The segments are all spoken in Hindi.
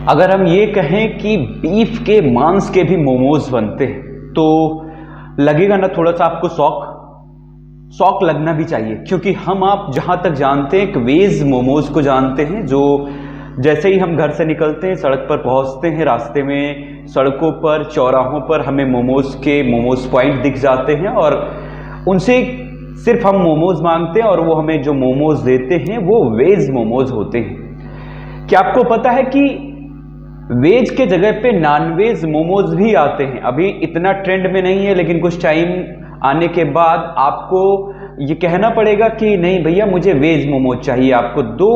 अगर हम ये कहें कि बीफ के मांस के भी मोमोज बनते हैं तो लगेगा ना थोड़ा सा आपको शौक लगना भी चाहिए, क्योंकि हम आप जहां तक जानते हैं एक वेज मोमोज को जानते हैं, जो जैसे ही हम घर से निकलते हैं सड़क पर पहुंचते हैं, रास्ते में सड़कों पर चौराहों पर हमें मोमोज पॉइंट दिख जाते हैं और उनसे सिर्फ हम मोमोज मांगते हैं और वो हमें जो मोमोज देते हैं वो वेज मोमोज होते हैं। क्या आपको पता है कि वेज के जगह पे नॉनवेज मोमोज भी आते हैं? अभी इतना ट्रेंड में नहीं है, लेकिन कुछ टाइम आने के बाद आपको ये कहना पड़ेगा कि नहीं भैया मुझे वेज मोमोज चाहिए। आपको दो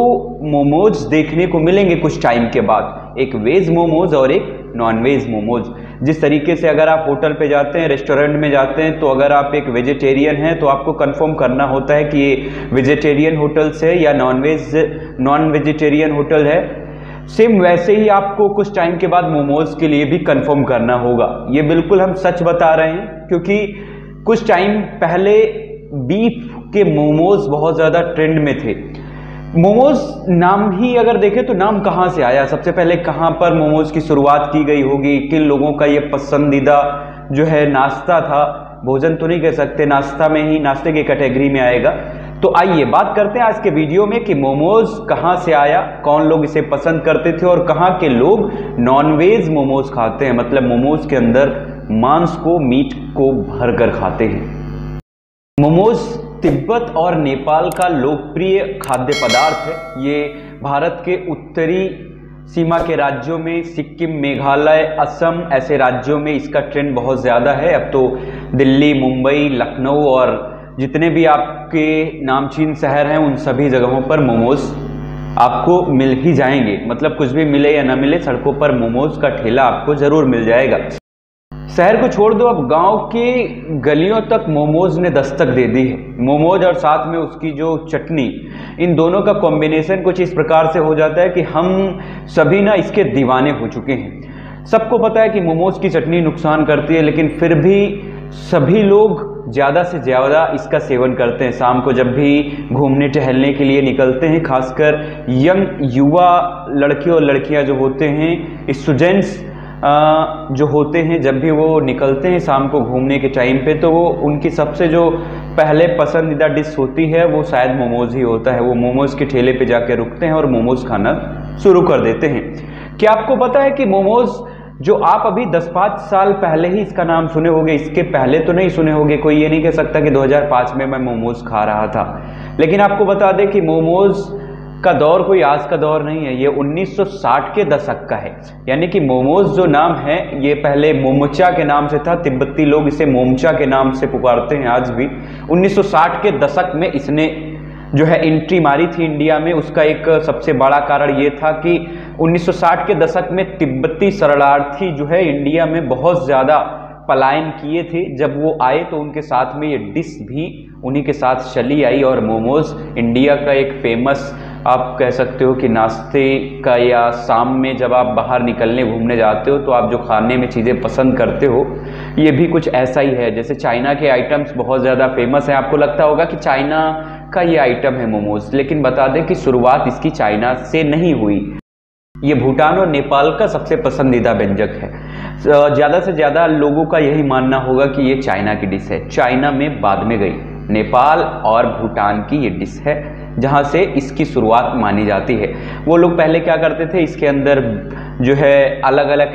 मोमोज देखने को मिलेंगे कुछ टाइम के बाद, एक वेज मोमोज और एक नॉनवेज मोमोज। जिस तरीके से अगर आप होटल पे जाते हैं, रेस्टोरेंट में जाते हैं, तो अगर आप एक वेजिटेरियन हैं तो आपको कंफर्म करना होता है कि ये वेजिटेरियन होटल्स है या नॉन वेजिटेरियन होटल है। सेम वैसे ही आपको कुछ टाइम के बाद मोमोज के लिए भी कंफर्म करना होगा। ये बिल्कुल हम सच बता रहे हैं, क्योंकि कुछ टाइम पहले बीफ के मोमोज बहुत ज़्यादा ट्रेंड में थे। मोमोज नाम ही अगर देखें तो नाम कहाँ से आया, सबसे पहले कहाँ पर मोमोज की शुरुआत की गई होगी, किन लोगों का ये पसंदीदा जो है नाश्ता था, भोजन तो नहीं कह सकते, नाश्ता में ही नाश्ते की कैटेगरी में आएगा। तो आइए बात करते हैं आज के वीडियो में कि मोमोज कहाँ से आया, कौन लोग इसे पसंद करते थे और कहाँ के लोग नॉनवेज मोमोज खाते हैं, मतलब मोमोज के अंदर मांस को, मीट को भरकर खाते हैं। मोमोज तिब्बत और नेपाल का लोकप्रिय खाद्य पदार्थ है। ये भारत के उत्तरी सीमा के राज्यों में, सिक्किम, मेघालय, असम ऐसे राज्यों में इसका ट्रेंड बहुत ज़्यादा है। अब तो दिल्ली, मुंबई, लखनऊ और जितने भी आपके नामचीन शहर हैं उन सभी जगहों पर मोमोज आपको मिल ही जाएंगे। मतलब कुछ भी मिले या ना मिले, सड़कों पर मोमोज का ठेला आपको जरूर मिल जाएगा। शहर को छोड़ दो, अब गांव की गलियों तक मोमोज ने दस्तक दे दी है। मोमोज और साथ में उसकी जो चटनी, इन दोनों का कॉम्बिनेशन कुछ इस प्रकार से हो जाता है कि हम सभी ना इसके दीवाने हो चुके हैं। सबको पता है कि मोमोज की चटनी नुकसान करती है, लेकिन फिर भी सभी लोग ज़्यादा से ज़्यादा इसका सेवन करते हैं। शाम को जब भी घूमने टहलने के लिए निकलते हैं, खासकर यंग युवा लड़के और लड़कियां जो होते हैं, स्टूडेंट्स जो होते हैं, जब भी वो निकलते हैं शाम को घूमने के टाइम पे, तो वो उनकी सबसे जो पहले पसंदीदा डिश होती है वो शायद मोमोज ही होता है। वो मोमोज के ठेले पे जाके रुकते हैं और मोमोज खाना शुरू कर देते हैं। क्या आपको पता है कि मोमोज जो आप अभी 10-5 साल पहले ही इसका नाम सुने होंगे, इसके पहले तो नहीं सुने होंगे। कोई ये नहीं कह सकता कि 2005 में मैं मोमोज खा रहा था, लेकिन आपको बता दें कि मोमोज का दौर कोई आज का दौर नहीं है, ये 1960 के दशक का है। यानी कि मोमोज जो नाम है ये पहले मोमोचा के नाम से था, तिब्बती लोग इसे मोमचा के नाम से पुकारते हैं आज भी। 1960 के दशक में इसने जो है एंट्री मारी थी इंडिया में। उसका एक सबसे बड़ा कारण ये था कि 1960 के दशक में तिब्बती शरणार्थी जो है इंडिया में बहुत ज़्यादा पलायन किए थे। जब वो आए तो उनके साथ में ये डिश भी उन्हीं के साथ चली आई और मोमोज इंडिया का एक फेमस, आप कह सकते हो कि नाश्ते का, या शाम में जब आप बाहर निकलने घूमने जाते हो तो आप जो खाने में चीज़ें पसंद करते हो, ये भी कुछ ऐसा ही है। जैसे चाइना के आइटम्स बहुत ज़्यादा फेमस हैं, आपको लगता होगा कि चाइना का ये आइटम है मोमोज, लेकिन बता दें कि शुरुआत इसकी चाइना से नहीं हुई। ये भूटान और नेपाल का सबसे पसंदीदा व्यंजक है। ज़्यादा से ज़्यादा लोगों का यही मानना होगा कि ये चाइना की डिश है, चाइना में बाद में गई। नेपाल और भूटान की ये डिश है जहाँ से इसकी शुरुआत मानी जाती है। वो लोग पहले क्या करते थे, इसके अंदर जो है अलग अलग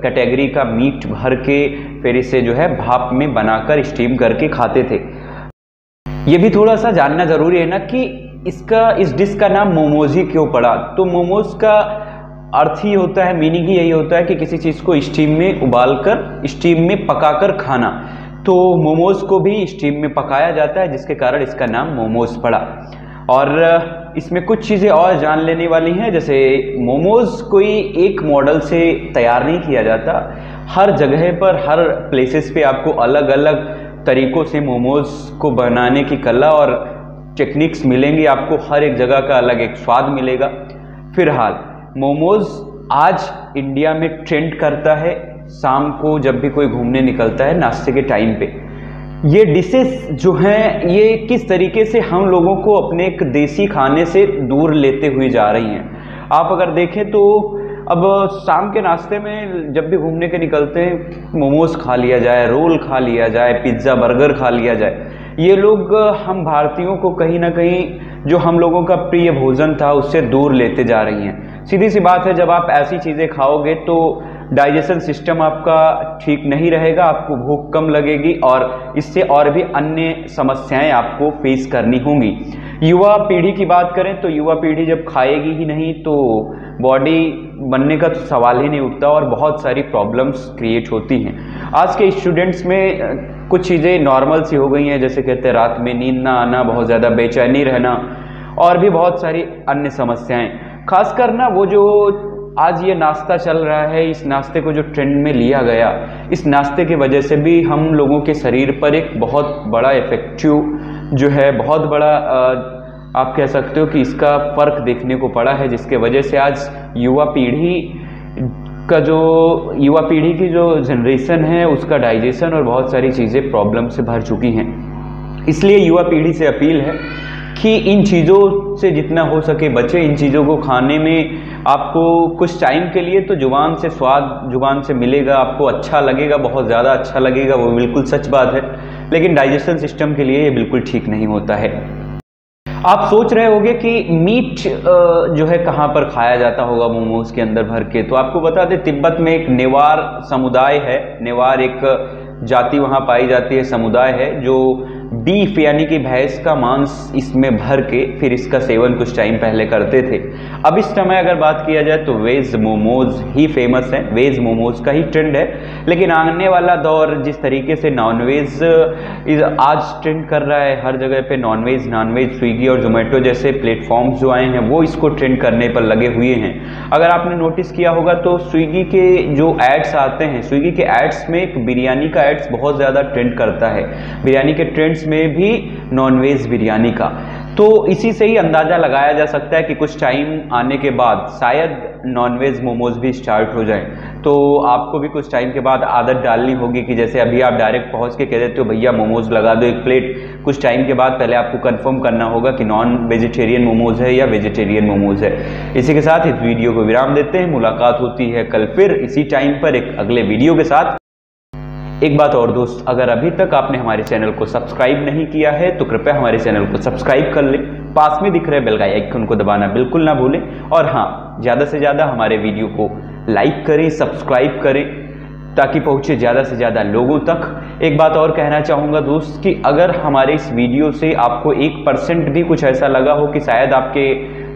कैटेगरी का मीट भर के फिर इसे जो है भाप में बनाकर स्टीम करके खाते थे। ये भी थोड़ा सा जानना जरूरी है ना कि इस डिश का नाम मोमोज ही क्यों पड़ा। तो मोमोज का अर्थ ही होता है, मीनिंग ही यही होता है कि किसी चीज़ को स्टीम में उबालकर, स्टीम में पकाकर खाना। तो मोमोज को भी स्टीम में पकाया जाता है, जिसके कारण इसका नाम मोमोज पड़ा। और इसमें कुछ चीज़ें और जान लेने वाली हैं, जैसे मोमोज कोई एक मॉडल से तैयार नहीं किया जाता। हर जगह पर, हर प्लेसेस पे आपको अलग अलग तरीक़ों से मोमोज को बनाने की कला और टेक्निक्स मिलेंगी। आपको हर एक जगह का अलग एक स्वाद मिलेगा। फिलहाल मोमोज आज इंडिया में ट्रेंड करता है। शाम को जब भी कोई घूमने निकलता है नाश्ते के टाइम पे, ये डिशेस जो हैं ये किस तरीके से हम लोगों को अपने एक देसी खाने से दूर लेते हुए जा रही हैं। आप अगर देखें तो अब शाम के नाश्ते में जब भी घूमने के निकलते हैं, मोमोज खा लिया जाए, रोल खा लिया जाए, पिज्ज़ा बर्गर खा लिया जाए। ये लोग हम भारतीयों को कहीं ना कहीं जो हम लोगों का प्रिय भोजन था उससे दूर लेते जा रही हैं। सीधी सी बात है, जब आप ऐसी चीज़ें खाओगे तो डाइजेशन सिस्टम आपका ठीक नहीं रहेगा, आपको भूख कम लगेगी और इससे और भी अन्य समस्याएं आपको फेस करनी होंगी। युवा पीढ़ी की बात करें तो युवा पीढ़ी जब खाएगी ही नहीं तो बॉडी बनने का तो सवाल ही नहीं उठता और बहुत सारी प्रॉब्लम्स क्रिएट होती हैं। आज के स्टूडेंट्स में कुछ चीज़ें नॉर्मल सी हो गई हैं, जैसे कहते हैं रात में नींद ना आना, बहुत ज़्यादा बेचैनी रहना और भी बहुत सारी अन्य समस्याएं। खासकर ना वो जो आज ये नाश्ता चल रहा है, इस नाश्ते को जो ट्रेंड में लिया गया, इस नाश्ते की वजह से भी हम लोगों के शरीर पर एक बहुत बड़ा इफेक्टिव जो है, बहुत बड़ा आप कह सकते हो कि इसका फर्क देखने को पड़ा है, जिसके वजह से आज युवा पीढ़ी की जो जनरेशन है उसका डाइजेशन और बहुत सारी चीज़ें प्रॉब्लम से भर चुकी हैं। इसलिए युवा पीढ़ी से अपील है कि इन चीज़ों से जितना हो सके बचे। इन चीज़ों को खाने में आपको कुछ टाइम के लिए तो जुबान से स्वाद जुबान से मिलेगा, आपको अच्छा लगेगा, बहुत ज़्यादा अच्छा लगेगा, वो बिल्कुल सच बात है, लेकिन डाइजेशन सिस्टम के लिए ये बिल्कुल ठीक नहीं होता है। आप सोच रहे होंगे कि मीट जो है कहाँ पर खाया जाता होगा मोमोज के अंदर भर के, तो आपको बता दें तिब्बत में एक नेवार समुदाय है। नेवार एक जाति वहाँ पाई जाती है, समुदाय है जो बीफ यानी कि भैंस का मांस इसमें भर के फिर इसका सेवन कुछ टाइम पहले करते थे। अब इस समय अगर बात किया जाए तो वेज मोमोज ही फेमस है, वेज मोमोज का ही ट्रेंड है। लेकिन आने वाला दौर जिस तरीके से नॉनवेज आज ट्रेंड कर रहा है, हर जगह पे नॉनवेज स्विगी और जोमेटो जैसे प्लेटफॉर्म्स जो आए हैं वो इसको ट्रेंड करने पर लगे हुए हैं। अगर आपने नोटिस किया होगा तो स्विगी के जो एड्स आते हैं, स्विगी के एड्स में एक बिरयानी का एड्स बहुत ज़्यादा ट्रेंड करता है, बिरयानी के ट्रेंड्स में भी नॉनवेज बिरयानी का। तो इसी से ही अंदाजा लगाया जा सकता है कि कुछ टाइम आने के बाद शायद नॉनवेज मोमोज भी स्टार्ट हो जाए। तो आपको भी कुछ टाइम के बाद आदत डालनी होगी कि जैसे अभी आप डायरेक्ट पहुंच के कह देते हो भैया मोमोज लगा दो एक प्लेट, कुछ टाइम के बाद पहले आपको कंफर्म करना होगा कि नॉन वेजिटेरियन मोमोज है या वेजिटेरियन मोमोज है। इसी के साथ इस वीडियो को विराम देते हैं। मुलाकात होती है कल फिर इसी टाइम पर एक अगले वीडियो के साथ। एक बात और दोस्त, अगर अभी तक आपने हमारे चैनल को सब्सक्राइब नहीं किया है तो कृपया हमारे चैनल को सब्सक्राइब कर लें, पास में दिख रहे बेल का आइकन को दबाना बिल्कुल ना भूलें और हाँ, ज़्यादा से ज़्यादा हमारे वीडियो को लाइक करें, सब्सक्राइब करें ताकि पहुँचे ज़्यादा से ज़्यादा लोगों तक। एक बात और कहना चाहूँगा दोस्त कि अगर हमारे इस वीडियो से आपको 1% भी कुछ ऐसा लगा हो कि शायद आपके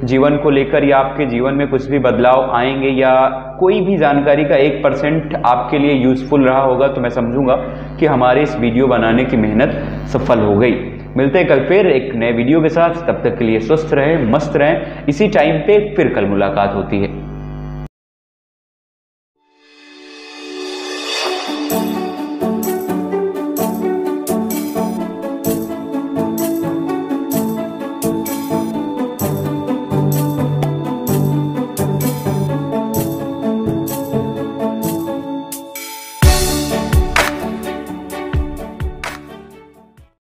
जीवन को लेकर या आपके जीवन में कुछ भी बदलाव आएंगे या कोई भी जानकारी का 1% आपके लिए यूज़फुल रहा होगा, तो मैं समझूंगा कि हमारे इस वीडियो बनाने की मेहनत सफल हो गई। मिलते हैं कल फिर एक नए वीडियो के साथ, तब तक के लिए स्वस्थ रहें, मस्त रहें। इसी टाइम पे फिर कल मुलाकात होती है।